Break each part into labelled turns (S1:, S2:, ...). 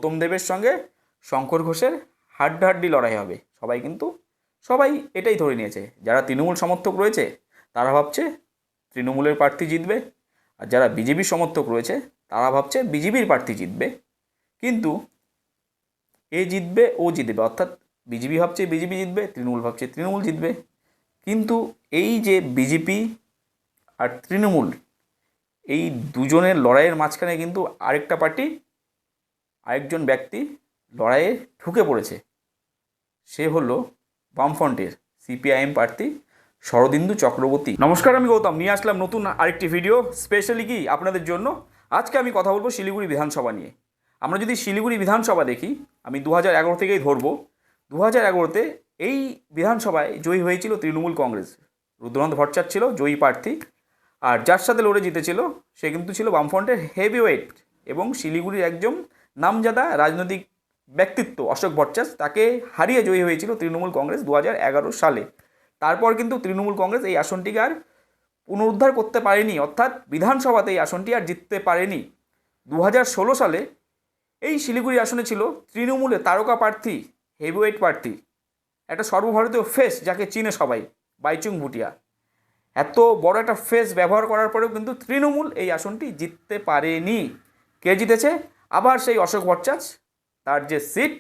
S1: গৌতম দেবের সঙ্গে শঙ্কর ঘোষের হাড্ডাহাড্ডি লড়াই হবে। সবাই এটাই ধরে নিয়েছে। যারা তৃণমূল সমর্থক রয়েছে তারা ভাবছে তৃণমূলের প্রার্থী জিতবে, আর যারা বিজেপি সমর্থক রয়েছে তারা ভাবছে বিজেপির প্রার্থী জিতবে। কিন্তু এ জিতবে ও জিতবে, অর্থাৎ বিজেপি ভাবছে বিজেপি জিতবে, তৃণমূল ভাবছে তৃণমূল জিতবে। কিন্তু এই যে বিজেপি আর তৃণমূল, এই দুজনের লড়াইয়ের মাঝখানে কিন্তু আরেকজন ব্যক্তি লড়াইয়ে ঢুকে পড়েছে। সে হলো বামফ্রন্টের সিপিআইএম প্রার্থী শরদিন্দু চক্রবর্তী। নমস্কার, আমি গৌতম নিয়ে আসলাম নতুন আরেকটি ভিডিও স্পেশালি কি আপনাদের জন্য। আজকে আমি কথা বলবো শিলিগুড়ি বিধানসভা নিয়ে। আমরা যদি শিলিগুড়ি বিধানসভা দেখি, আমি 2011 থেকেই ধরবো। 2011-তে এই বিধানসভায় জয়ী হয়েছিল তৃণমূল কংগ্রেস। রুদ্রনাথ ভট্টাচার্য ছিল জয়ী প্রার্থী, আর যার সাথে লড়ে জিতেছিল সে কিন্তু ছিল বামফ্রন্টের হেভিওয়েট এবং শিলিগুড়ির একজন নামজাদা রাজনৈতিক ব্যক্তিত্ব অশোক ভট্টাচার্য। তাকে হারিয়ে জয়ী হয়েছিল তৃণমূল কংগ্রেস 2011 সালে। তারপর কিন্তু তৃণমূল কংগ্রেস এই আসনটিকে আর পুনরুদ্ধার করতে পারেনি, অর্থাৎ বিধানসভাতে এই আসনটি আর জিততে পারেনি। 2016 সালে এই শিলিগুড়ি আসনে ছিল তৃণমূলের তারকা প্রার্থী, হেভিওয়েট প্রার্থী, একটা সর্বভারতীয় ফেস যাকে চিনে সবাই, বাইচুং ভুটিয়া। এত বড় একটা ফেস ব্যবহার করার পরেও কিন্তু তৃণমূল এই আসনটি জিততে পারেনি। কে জিতেছে? আবার সেই অশোক ভট্টাচার্য তার যে সিট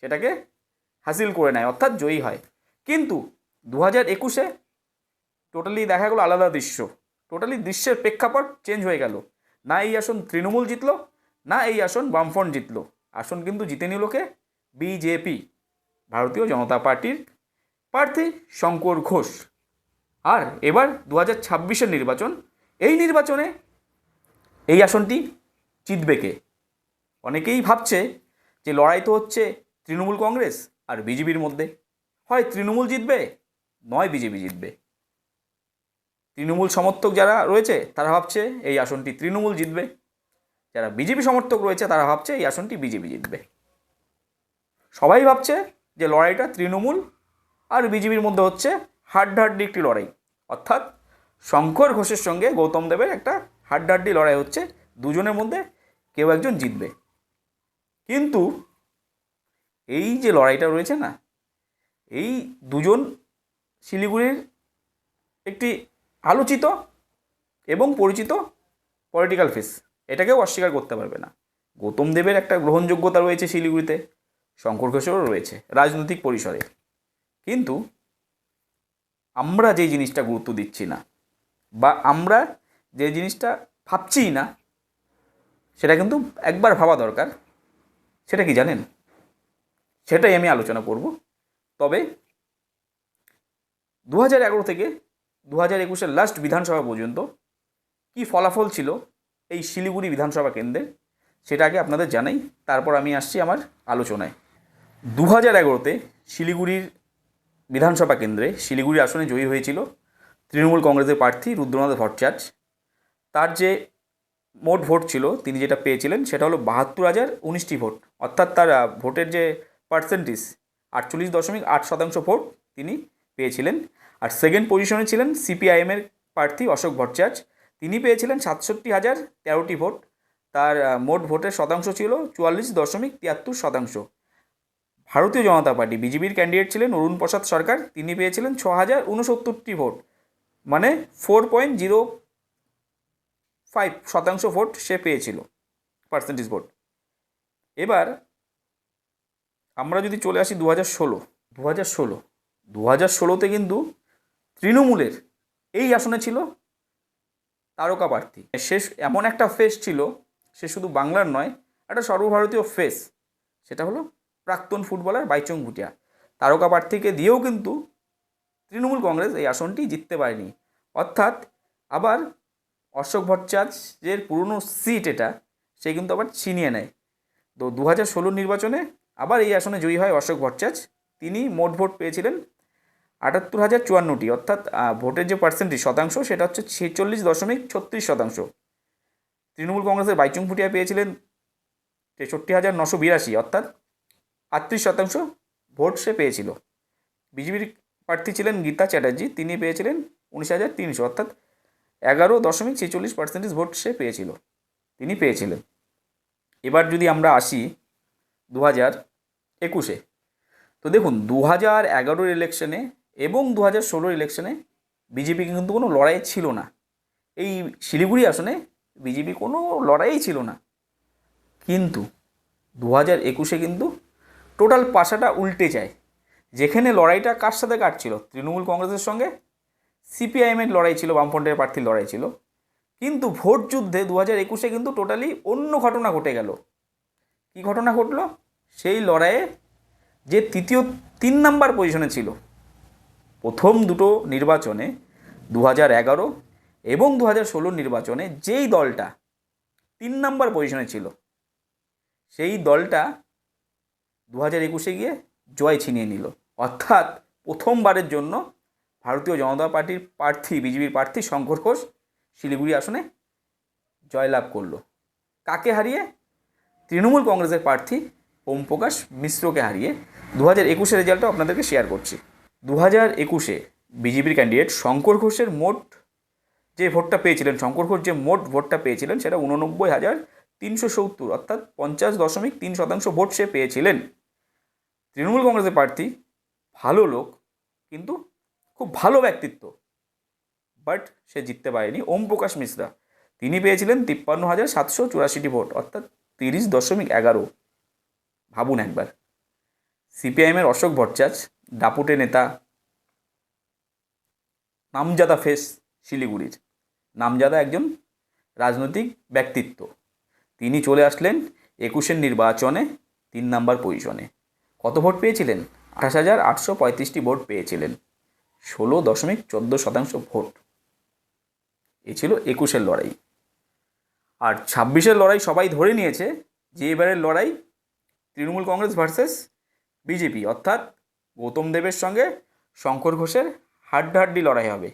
S1: সেটাকে হাসিল করে নেয়, অর্থাৎ জয়ী হয়। কিন্তু 2021-এ টোটালি দেখা গেলো আলাদা দৃশ্য। টোটালি দৃশ্যের প্রেক্ষাপট চেঞ্জ হয়ে গেল। না এই আসন তৃণমূল জিতলো, না এই আসন বামফ্রন্ট জিতলো। আসন কিন্তু জিতে নিল কে? বিজেপি, ভারতীয় জনতা পার্টির প্রার্থী শঙ্কর ঘোষ। আর এবার 2026-এর নির্বাচন, এই নির্বাচনে এই আসনটি জিতবে কে? অনেকেই ভাবছে যে লড়াই তো হচ্ছে তৃণমূল কংগ্রেস আর বিজেপির মধ্যে, হয় তৃণমূল জিতবে নয় বিজেপি জিতবে। তৃণমূল সমর্থক যারা রয়েছে তারা ভাবছে এই আসনটি তৃণমূল জিতবে, যারা বিজেপি সমর্থক রয়েছে তারা ভাবছে এই আসনটি বিজেপি জিতবে। সবাই ভাবছে যে লড়াইটা তৃণমূল আর বিজেপির মধ্যে হচ্ছে হাড্ডাহাড্ডি একটি লড়াই, অর্থাৎ শঙ্কর ঘোষের সঙ্গে গৌতম দেবের একটা হাড্ডাহাড্ডি লড়াই হচ্ছে, দুজনের মধ্যে কেউ একজন জিতবে। কিন্তু এই যে লড়াইটা রয়েছে না, এই দুজন শিলিগুড়ির একটি আলোচিত এবং পরিচিত পলিটিক্যাল ফেস, এটাকেও অস্বীকার করতে পারবে না। গৌতম দেবের একটা গ্রহণযোগ্যতা রয়েছে শিলিগুড়িতে, শঙ্কর ঘোষেরও রয়েছে রাজনৈতিক পরিসরে। কিন্তু আমরা যে জিনিসটা গুরুত্ব দিচ্ছি না, বা আমরা যে জিনিসটা ভাবছি না, সেটা কিন্তু একবার ভাবা দরকার। সেটা কি জানেন? সেটাই আমি আলোচনা করব। তবে 2011 থেকে 2021-এর লাস্ট বিধানসভা পর্যন্ত কি ফলাফল ছিল এই শিলিগুড়ি বিধানসভা কেন্দ্রে, সেটা আগে আপনাদের জানাই, তারপর আমি আসছি আমার আলোচনায়। 2011-তে শিলিগুড়ির বিধানসভা কেন্দ্রে শিলিগুড়ি আসনে জয়ী হয়েছিল তৃণমূল কংগ্রেসের প্রার্থী রুদ্রনাথ ভট্টাচার্য। তার যে মোট ভোট ছিল, তিনি যেটা পেয়েছিলেন সেটা হলো 72,019টি ভোট, অর্থাৎ তার ভোটের যে পার্সেন্টেজ 48.8% ভোট তিনি পেয়েছিলেন। আর সেকেন্ড পজিশনে ছিলেন সিপিআইএমের প্রার্থী অশোক ভট্টাচার্য, তিনি পেয়েছিলেন 67,013টি ভোট। তার মোট ভোটের শতাংশ ছিল 44.73%। ভারতীয় জনতা পার্টি বিজেপির ক্যান্ডিডেট ছিলেন অরুণ প্রসাদ সরকার, তিনি পেয়েছিলেন 6,069টি ভোট, মানে 4.05% ভোট সে পেয়েছিল, পার্সেন্টেজ ভোট। এবার আমরা যদি চলে আসি 2016-তে কিন্তু তৃণমূলের এই আসনে ছিল তারকা প্রার্থী। সে এমন একটা ফেস ছিল, সে শুধু বাংলার নয়, একটা সর্বভারতীয় ফেস, সেটা হলো প্রাক্তন ফুটবলার বাইচুং ভুটিয়া। তারকা প্রার্থীকে দিয়েও কিন্তু তৃণমূল কংগ্রেস এই আসনটি জিততে পারেনি, অর্থাৎ আবার অশোক ভট্টাচার্যের পুরনো সিট এটা সে কিন্তু আবার ছিনিয়ে নেয়। তো 2016 নির্বাচনে আবার এই আসনে জয়ী হয় অশোক ভট্টাচার্য। তিনি মোট ভোট পেয়েছিলেন 78,054টি, অর্থাৎ ভোটের যে পার্সেন্টেজ শতাংশ সেটা হচ্ছে 46.36%। তৃণমূল কংগ্রেসের বাইচুং ভুটিয়া পেয়েছিলেন 63,982, অর্থাৎ 38% ভোট সে পেয়েছিল। বিজেপির প্রার্থী ছিলেন গীতা চ্যাটার্জি, তিনি পেয়েছিলেন 19,300, অর্থাৎ 11.46% ভোট সে পেয়েছিলেন। এবার যদি আমরা আসি 2021-এ। তো দেখুন 2011 ইলেকশনে এবং 2016 ইলেকশনে বিজেপি কিন্তু কোনো লড়াই ছিল না। এই শিলিগুড়ি আসনে বিজেপি কোনো লড়াইই ছিল না। কিন্তু 2021-এ কিন্তু টোটাল পাশাটা উল্টে যায়। যেখানে লড়াইটা কার সাথে কাটছিল, তৃণমূল কংগ্রেসের সঙ্গে সিপিআইএমের লড়াই ছিল, বামফ্রন্টের প্রার্থীর লড়াই ছিল। কিন্তু ভোট যুদ্ধে 2021-এ কিন্তু টোটালি অন্য ঘটনা ঘটে গেল। কী ঘটনা ঘটলো? সেই লড়াইয়ে যে তৃতীয় 3 নাম্বার পজিশনে ছিল প্রথম দুটো নির্বাচনে 2011 এবং 2016 নির্বাচনে, যেই দলটা 3 নাম্বার পজিশনে ছিল সেই দলটা 2021-এ গিয়ে জয় ছিনিয়ে নিল। অর্থাৎ প্রথমবারের জন্য ভারতীয় জনতা পার্টির প্রার্থী, বিজেপির প্রার্থী শঙ্কর ঘোষ শিলিগুড়ি আসনে জয়লাভ করলো। কাকে হারিয়ে? তৃণমূল কংগ্রেসের প্রার্থী ওম প্রকাশ মিশ্রকে হারিয়ে। 2021-এর রেজাল্টটা আপনাদেরকে শেয়ার করছি। 2021-এ বিজেপির ক্যান্ডিডেট শঙ্কর ঘোষের মোট যে ভোটটা পেয়েছিলেন, শঙ্কর ঘোষ যে মোট ভোটটা পেয়েছিলেন সেটা 89,370, অর্থাৎ 50.3% ভোট সে পেয়েছিলেন। তৃণমূল কংগ্রেসের প্রার্থী ভালো লোক, কিন্তু খুব ভালো ব্যক্তিত্ব, বাট সে জিততে পারেনি। ওম প্রকাশ মিশ্রা তিনি পেয়েছিলেন 53,784 ভোট, অর্থাৎ 30.11। ভাবুন একবার। সিপিআইএমের অশোক ভট্টাচার্য, দাপুটে নেতা, নামজাদা ফেস, শিলিগুড়ির নামজাদা একজন রাজনৈতিক ব্যক্তিত্ব, তিনি চলে আসলেন 21-এর নির্বাচনে 3 নাম্বার পজিশনে। কত ভোট পেয়েছিলেন? 28,835টি ভোট পেয়েছিলেন, 16.14% ভোট। এ ছিল 21-এর লড়াই। আর 26-এর লড়াই সবাই ধরে নিয়েছে যে এবারের লড়াই তৃণমূল কংগ্রেস ভার্সেস বিজেপি, অর্থাৎ গৌতম দেবের সঙ্গে শঙ্কর ঘোষের হাড্ডাহাড্ডি লড়াই হবে।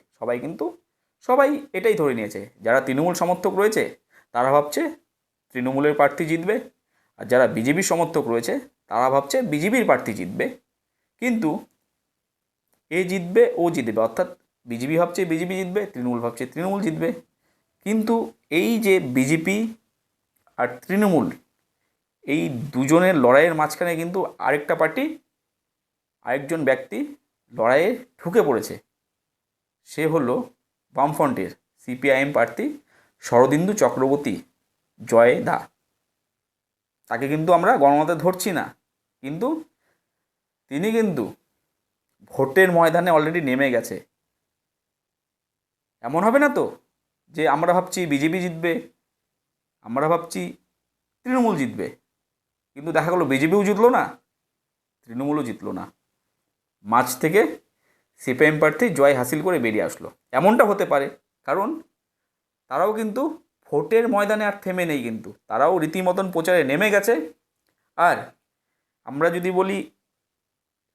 S1: সবাই এটাই ধরে নিয়েছে। যারা তৃণমূল সমর্থক রয়েছে তারা ভাবছে তৃণমূলের প্রার্থী জিতবে, আর যারা বিজেপির সমর্থক রয়েছে তারা ভাবছে বিজেপির প্রার্থী জিতবে। কিন্তু এ জিতবে ও জিতবে, অর্থাৎ বিজেপি ভাবছে বিজেপি জিতবে, তৃণমূল ভাবছে তৃণমূল জিতবে। কিন্তু এই যে বিজেপি আর তৃণমূল, এই দুজনের লড়াইয়ের মাঝখানে কিন্তু আরেকজন ব্যক্তি লড়াইয়ে ঢুকে পড়েছে। সে হলো বামফ্রন্টের সিপিআইএম প্রার্থী শরদিন্দু চক্রবর্তী জয় দা। তাকে কিন্তু আমরা গণনাতে ধরছি না, কিন্তু তিনি কিন্তু ভোটের ময়দানে অলরেডি নেমে গেছে। এমন হবে না তো যে আমরা ভাবছি বিজেপি জিতবে, আমরা ভাবছি তৃণমূল জিতবে, কিন্তু দেখা গেলো বিজেপিও জিতলো না, তৃণমূলও জিতলো না, মাঝ থেকে সিপিআইএম প্রার্থী জয় হাসিল করে বেরিয়ে আসলো। এমনটা হতে পারে, কারণ তারাও কিন্তু ভোটের ময়দানে আর থেমে নেই, কিন্তু তারাও রীতিমতন প্রচারে নেমে গেছে। আর আমরা যদি বলি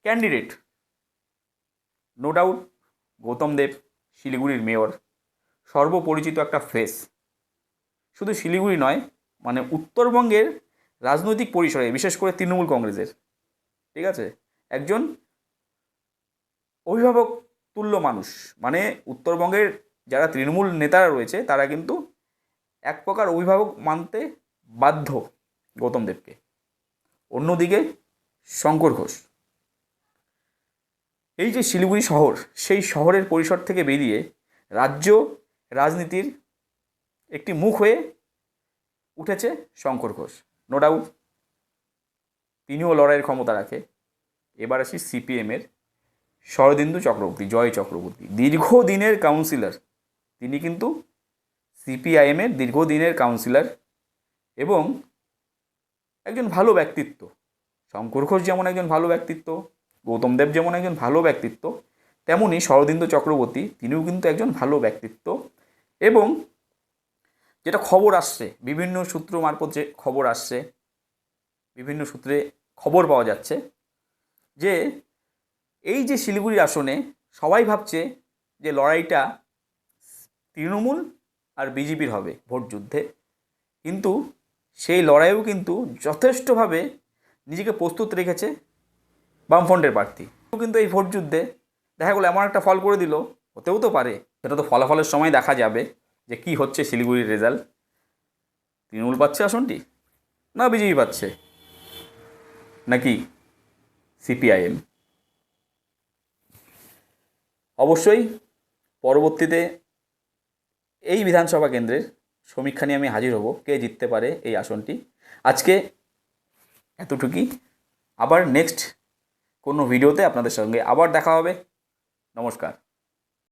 S1: ক্যান্ডিডেট, নো ডাউট গৌতম দেব শিলিগুড়ির মেয়র, সর্বপরিচিত একটা ফেস। শুধু শিলিগুড়ি নয়, মানে উত্তরবঙ্গের রাজনৈতিক পরিসরে, বিশেষ করে তৃণমূল কংগ্রেসের, ঠিক আছে, একজন অভিভাবক তুল্য মানুষ। মানে উত্তরবঙ্গের যারা তৃণমূল নেতারা রয়েছে তারা কিন্তু এক প্রকার অভিভাবক মানতে বাধ্য গৌতম দেবকে। অন্যদিকে শঙ্কর ঘোষ, এই যে শিলিগুড়ি শহর, সেই শহরের পরিসর থেকে বেরিয়ে রাজ্য রাজনীতির একটি মুখ হয়ে উঠেছে শঙ্কর ঘোষ। নো ডাউট তিনিও লড়াইয়ের ক্ষমতা রাখে। এবার আসি সিপিএমের শরদিন্দু চক্রবর্তী, জয় চক্রবর্তী, দীর্ঘদিনের কাউন্সিলর। তিনি কিন্তু সিপিআইএমের দীর্ঘদিনের কাউন্সিলর এবং একজন ভালো ব্যক্তিত্ব। শঙ্কর ঘোষ যেমন একজন ভালো ব্যক্তিত্ব, গৌতম দেব যেমন একজন ভালো ব্যক্তিত্ব, তেমনই শরদিন্দু চক্রবর্তী তিনিও কিন্তু একজন ভালো ব্যক্তিত্ব। এবং যেটা খবর আসছে, বিভিন্ন সূত্র মারফত যে খবর আসছে, বিভিন্ন সূত্রে খবর পাওয়া যাচ্ছে যে এই যে শিলিগুড়ি আসনে সবাই ভাবছে যে লড়াইটা তৃণমূল আর বিজেপির হবে ভোট যুদ্ধে, কিন্তু সেই লড়াইও কিন্তু যথেষ্টভাবে নিজেকে প্রস্তুত রেখেছে বামফ্রন্টের প্রার্থী। কিন্তু এই ভোট যুদ্ধে দেখা গেলো এমন একটা ফল করে দিল, হতেও তো পারে, সেটা তো ফলাফলের সময় দেখা যাবে যে কি হচ্ছে শিলিগুড়ির রেজাল্ট। তৃণমূল পাচ্ছে আসনটি না বিজেপি পাচ্ছে। নাকি সিপিআইএম? অবশ্যই পরবর্তীতে এই বিধানসভা কেন্দ্রের সমীক্ষা নিয়ে আমি হাজির হব, কে জিততে পারে এই আসনটি। আজকে এতটুকুই। আবার নেক্সট কোনো ভিডিওতে আপনাদের সঙ্গে আবার দেখা হবে। নমস্কার।